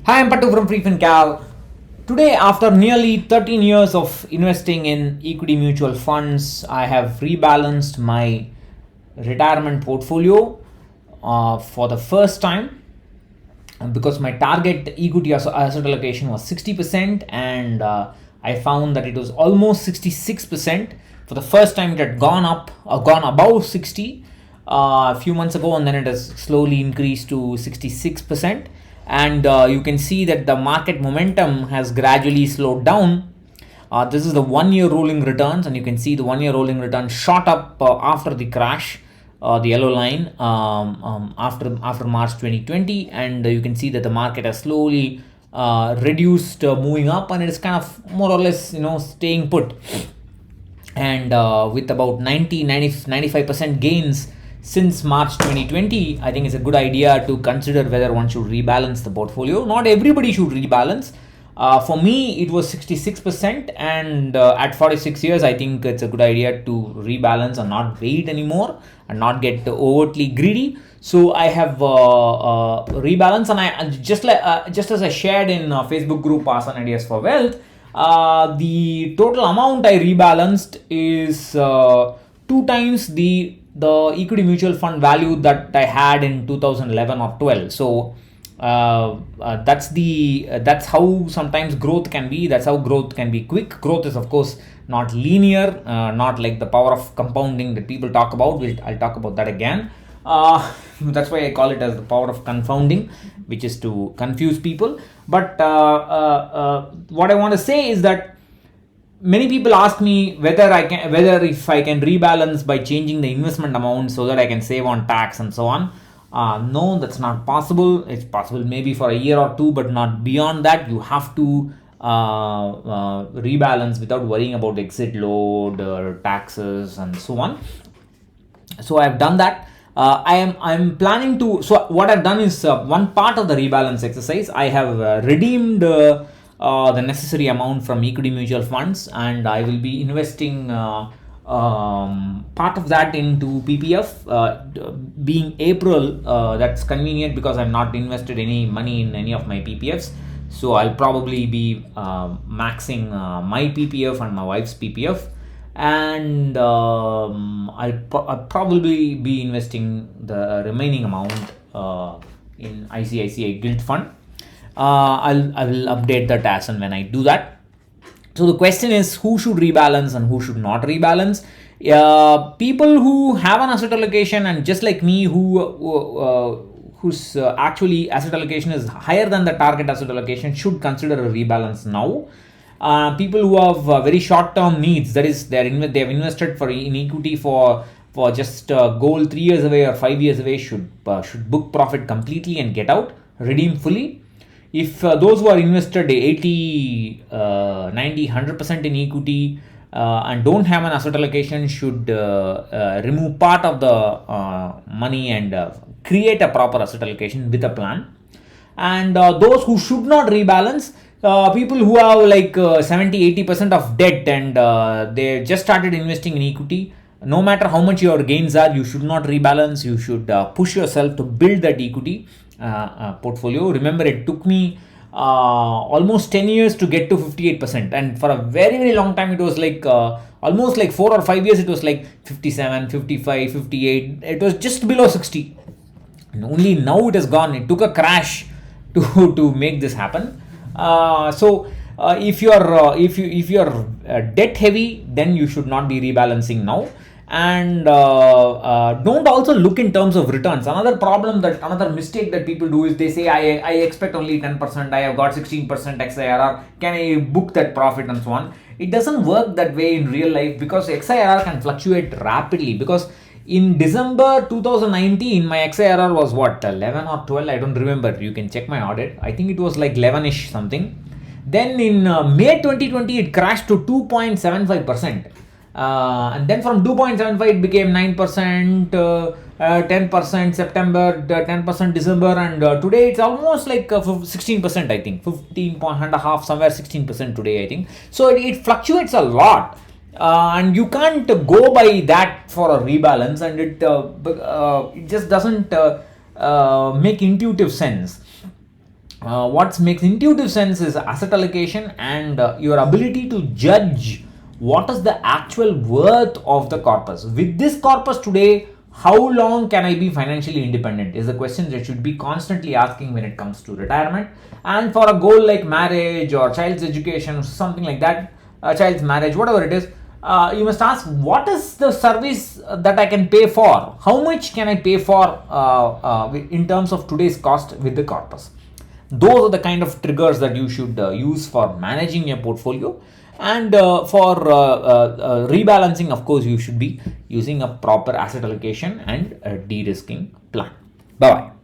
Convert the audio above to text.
Hi, I'm Pattu from freefincal. Today, after nearly 13 years of investing in equity mutual funds, I have rebalanced my retirement portfolio for the first time because my target equity asset allocation was 60%, and I found that it was almost 66%. For the first time, it had gone up, gone above 60 a few months ago, and then it has slowly increased to 66%. And you can see that the market momentum has gradually slowed down. This is the 1 year rolling returns, and you can see the 1 year rolling return shot up after the crash, the yellow line, after March 2020, and you can see that the market has slowly reduced, moving up, and it is kind of more or less staying put. And with about 95% gains since March 2020, I think it's a good idea to consider whether one should rebalance the portfolio. Not everybody should rebalance. For me, it was 66%, and at 46 years, I think it's a good idea to rebalance and not wait anymore and not get overtly greedy. So I have rebalanced, and I just as I shared in Facebook group Pass on Ideas for Wealth, the total amount I rebalanced is two times the equity mutual fund value that I had in 2011 or 12. So that's how sometimes growth can be. That's how growth can be quick. Growth is of course not linear, not like the power of compounding that people talk about. I'll talk about that again. That's why I call it as the power of confounding, which is to confuse people. But what I want to say is that many people ask me whether if I can rebalance by changing the investment amount so that I can save on tax and so on. No, that's not possible. It's possible maybe for a year or two, but not beyond that. You have to rebalance without worrying about exit load or taxes and so on. So I've done that. I'm planning to. So what I've done is one part of the rebalance exercise. I have redeemed the necessary amount from equity mutual funds, and I will be investing part of that into PPF. Being April, that's convenient because I'm not invested any money in any of my PPFs. So I'll probably be maxing my PPF and my wife's PPF, and I'll probably be investing the remaining amount in ICICI Guild Fund. I will update that as and when I do that. So the question is, who should rebalance and who should not rebalance? People who have an asset allocation, and just like me, whose actually asset allocation is higher than the target asset allocation, should consider a rebalance now. People who have very short-term needs, that is, they have invested in equity for just goal 3 years away or 5 years away, should book profit completely and get out, redeem fully. If those who are invested 80, 90, 100% in equity and don't have an asset allocation, should remove part of the money and create a proper asset allocation with a plan. And those who should not rebalance, people who have like 70-80% of debt, and they just started investing in equity, no matter how much your gains are, you should not rebalance. You should push yourself to build that equity portfolio. Remember, it took me almost 10 years to get to 58%, and for a very, very long time it was like almost like 4 or 5 years it was like 57, 55, 58. It was just below 60, and only now it has gone. It took a crash to make this happen. If you're debt heavy, then you should not be rebalancing now. And don't also look in terms of returns. Another mistake that people do is they say, I expect only 10%, I have got 16% XIRR, can I book that profit and so on. It doesn't work that way in real life, because XIRR can fluctuate rapidly. Because in December 2019, my XIRR was what, 11 or 12, I don't remember. You can check my audit. I think it was like 11ish something. Then in May 2020, it crashed to 2.75%. And then from 2.75 it became 9%, 10% September, 10% December, and today it's almost like 16%, I think 15.5, somewhere 16% today, I think. So it fluctuates a lot, and you can't go by that for a rebalance, and it just doesn't make intuitive sense. What makes intuitive sense is asset allocation and your ability to judge what is the actual worth of the corpus. With this corpus today, how long can I be financially independent is the question that should be constantly asking when it comes to retirement. And for a goal like marriage or child's education, something like that, child's marriage, whatever it is, you must ask what is the service that I can pay for? How much can I pay for in terms of today's cost with the corpus? Those are the kind of triggers that you should use for managing your portfolio. And for rebalancing, of course, you should be using a proper asset allocation and a de-risking plan. Bye bye.